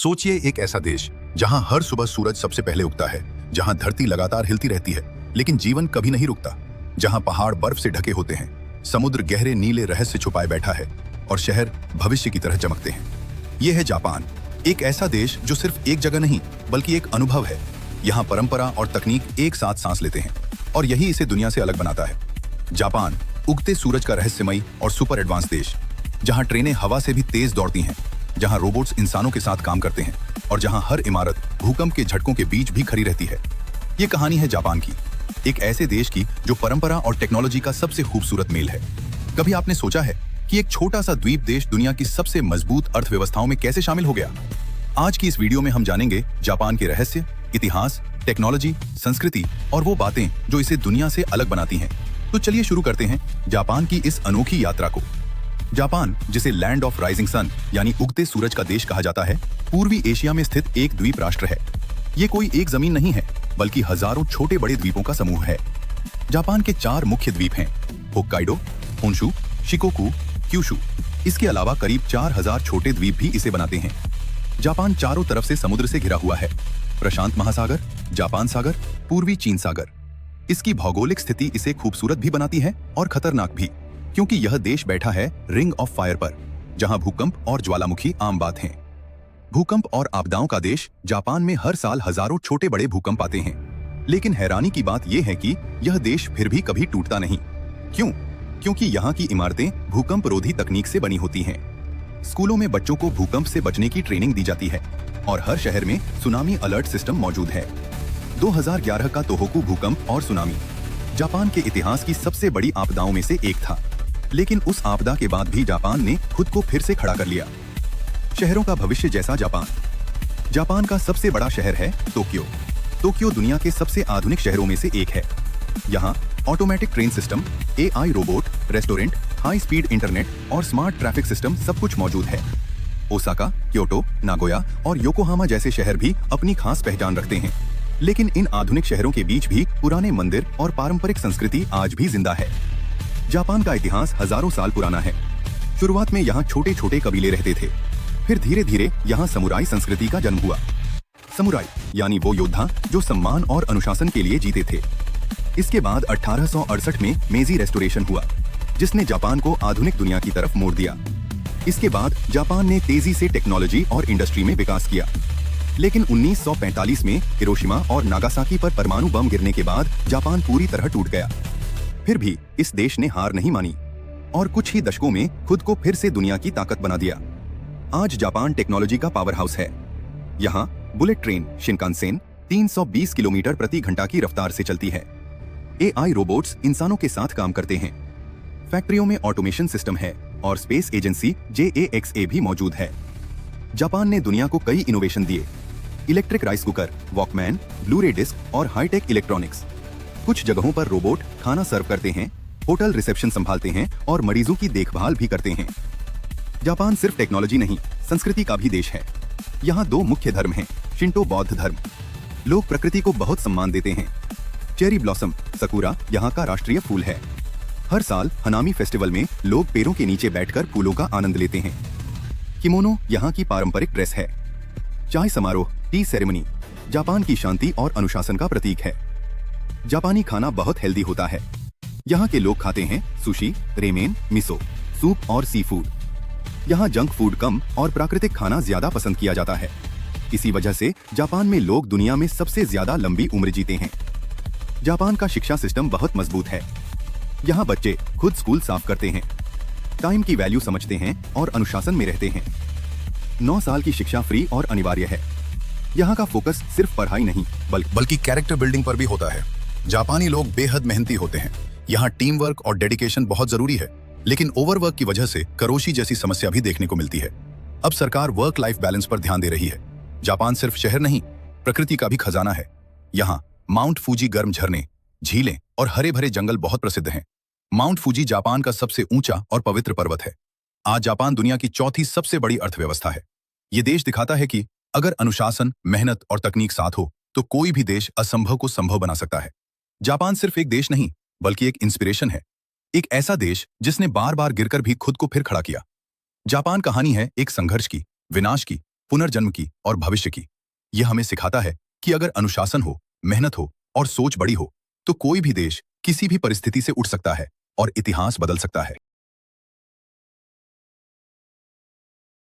सोचिए एक ऐसा देश जहां हर सुबह सूरज सबसे पहले उगता है, जहां धरती लगातार हिलती रहती है लेकिन जीवन कभी नहीं रुकता, जहां पहाड़ बर्फ से ढके होते हैं, समुद्र गहरे नीले रहस्य छुपाए बैठा है और शहर भविष्य की तरह चमकते हैं। यह है जापान, एक ऐसा देश जो सिर्फ एक जगह नहीं बल्कि एक अनुभव है। यहाँ परंपरा और तकनीक एक साथ सांस लेते हैं और यही इसे दुनिया से अलग बनाता है। जापान उगते सूरज का रहस्यमयी और सुपर एडवांस देश, जहाँ ट्रेनें हवा से भी तेज दौड़ती हैं, जहाँ रोबोट्स इंसानों के साथ काम करते हैं और जहाँ हर इमारत भूकंप के झटकों के बीच भी खड़ी रहती है। ये कहानी है जापान की, एक ऐसे देश की जो परंपरा और टेक्नोलॉजी का सबसे खूबसूरत मेल है। कभी आपने सोचा है कि एक छोटा सा द्वीप देश दुनिया की सबसे मजबूत अर्थव्यवस्थाओं में कैसे शामिल हो गया? आज की इस वीडियो में हम जानेंगे जापान के रहस्य, इतिहास, टेक्नोलॉजी, संस्कृति और वो बातें जो इसे दुनिया से अलग बनाती हैं। तो चलिए शुरू करते हैं जापान की इस अनोखी यात्रा को। जापान, जिसे लैंड ऑफ राइजिंग सन यानी उगते सूरज का देश कहा जाता है, पूर्वी एशिया में स्थित एक द्वीप राष्ट्र है। ये कोई एक जमीन नहीं है बल्कि हजारों छोटे बड़े द्वीपों का समूह है। जापान के 4 मुख्य द्वीप हैं: होक्काइडो, होन्शु, शिकोकू, क्यूशु। इसके अलावा करीब 4000 छोटे द्वीप भी इसे बनाते हैं। जापान चारों तरफ से समुद्र से घिरा हुआ है: प्रशांत महासागर, जापान सागर, पूर्वी चीन सागर। इसकी भौगोलिक स्थिति इसे खूबसूरत भी बनाती है और खतरनाक भी, क्योंकि यह देश बैठा है रिंग ऑफ फायर पर, जहां भूकंप और ज्वालामुखी आम बात हैं। भूकंप और आपदाओं का देश, जापान में हर साल हजारों छोटे बड़े भूकंप आते हैं। लेकिन हैरानी की बात यह है कि यह देश फिर भी कभी टूटता नहीं। क्यों? क्योंकि यहाँ की इमारतें भूकंप रोधी तकनीक से बनी होती हैं। स्कूलों में बच्चों को भूकंप से बचने की ट्रेनिंग दी जाती है और हर शहर में सुनामी अलर्ट सिस्टम मौजूद है। 2011 का तोहोकू भूकंप और सुनामी जापान के इतिहास की सबसे बड़ी आपदाओं में से एक था। लेकिन उस आपदा के बाद भी जापान ने खुद को फिर से खड़ा कर लिया। शहरों का भविष्य जैसा जापान। जापान का सबसे बड़ा शहर है टोक्यो। टोक्यो दुनिया के सबसे आधुनिक शहरों में से एक है। यहाँ automatic train system, AI robot, restaurant, high speed internet और स्मार्ट ट्रैफिक सिस्टम सब कुछ मौजूद है। ओसाका, क्योटो, नागोया और योकोहामा जैसे शहर भी अपनी खास पहचान रखते हैं। लेकिन इन आधुनिक शहरों के बीच भी पुराने मंदिर और पारंपरिक संस्कृति आज भी जिंदा है। जापान का इतिहास हजारों साल पुराना है। शुरुआत में यहाँ छोटे छोटे कबीले रहते थे, फिर धीरे धीरे यहाँ समुराई संस्कृति का जन्म हुआ। समुराई यानी वो योद्धा जो सम्मान और अनुशासन के लिए जीते थे। इसके बाद 1868 में मेजी रेस्टोरेशन हुआ, जिसने जापान को आधुनिक दुनिया की तरफ मोड़ दिया। इसके बाद जापान ने तेजी से टेक्नोलॉजी और इंडस्ट्री में विकास किया। लेकिन 1945 में हिरोशिमा और नागासाकी पर परमाणु बम गिरने के बाद जापान पूरी तरह टूट गया। फिर भी इस देश ने हार नहीं मानी और कुछ ही दशकों में खुद को फिर से दुनिया की ताकत बना दिया। आज जापान टेक्नोलॉजी का पावर हाउस है। यहाँ बुलेट ट्रेन शिनकानसेन 320 किलोमीटर प्रति घंटा की रफ्तार से चलती है। AI रोबोट्स इंसानों के साथ काम करते हैं। फैक्ट्रियों में ऑटोमेशन सिस्टम है और स्पेस एजेंसी JAXA भी मौजूद है। जापान ने दुनिया को कई इनोवेशन दिए: electric rice cooker, walkman, blu ray disc और हाईटेक इलेक्ट्रॉनिक्स। कुछ जगहों पर रोबोट खाना सर्व करते हैं, होटल रिसेप्शन संभालते हैं और मरीजों की देखभाल भी करते हैं। जापान सिर्फ टेक्नोलॉजी नहीं, संस्कृति का भी देश है। यहाँ 2 मुख्य धर्म हैं: शिंटो बौद्ध धर्म। लोग प्रकृति को बहुत सम्मान देते हैं। चेरी ब्लॉसम, सकुरा यहाँ का राष्ट्रीय फूल है। हर साल हनामी फेस्टिवल में लोग पेड़ों के नीचे बैठकर फूलों का आनंद लेते हैं। किमोनो यहाँ की पारंपरिक ड्रेस है। चाय समारोह, टी सेरेमनी, जापान की शांति और अनुशासन का प्रतीक है। जापानी खाना बहुत हेल्दी होता है। यहाँ के लोग खाते हैं सुशी, रेमेन, मिसो, सूप और सी फूड। यहाँ जंक फूड कम और प्राकृतिक खाना ज्यादा पसंद किया जाता है। इसी वजह से जापान में लोग दुनिया में सबसे ज्यादा लंबी उम्र जीते हैं। जापान का शिक्षा सिस्टम बहुत मजबूत है। यहाँ बच्चे खुद स्कूल साफ करते हैं, टाइम की वैल्यू समझते हैं और अनुशासन में रहते हैं। 9 साल की शिक्षा फ्री और अनिवार्य है। यहाँ का फोकस सिर्फ पढ़ाई नहीं बल्कि कैरेक्टर बिल्डिंग पर भी होता है। जापानी लोग बेहद मेहनती होते हैं। यहाँ टीम वर्क और डेडिकेशन बहुत जरूरी है, लेकिन ओवरवर्क की वजह से करोशी जैसी समस्या भी देखने को मिलती है। अब सरकार वर्क लाइफ बैलेंस पर ध्यान दे रही है। जापान सिर्फ शहर नहीं, प्रकृति का भी खजाना है। यहाँ माउंट फूजी गर्म झरने, झीलें और हरे भरे जंगल बहुत प्रसिद्ध हैं। माउंट फूजी जापान का सबसे ऊंचा और पवित्र पर्वत है। आज जापान दुनिया की 4थी सबसे बड़ी अर्थव्यवस्था है। ये देश दिखाता है कि अगर अनुशासन, मेहनत और तकनीक साथ हो तो कोई भी देश असंभव को संभव बना सकता है। जापान सिर्फ एक देश नहीं बल्कि एक इंस्पिरेशन है, एक ऐसा देश जिसने बार बार गिरकर भी खुद को फिर खड़ा किया। जापान कहानी है एक संघर्ष की, विनाश की पुनर्जन्म की और भविष्य की। यह हमें सिखाता है कि अगर अनुशासन हो, मेहनत हो और सोच बड़ी हो, तो कोई भी देश किसी भी परिस्थिति से उठ सकता है और इतिहास बदल सकता है।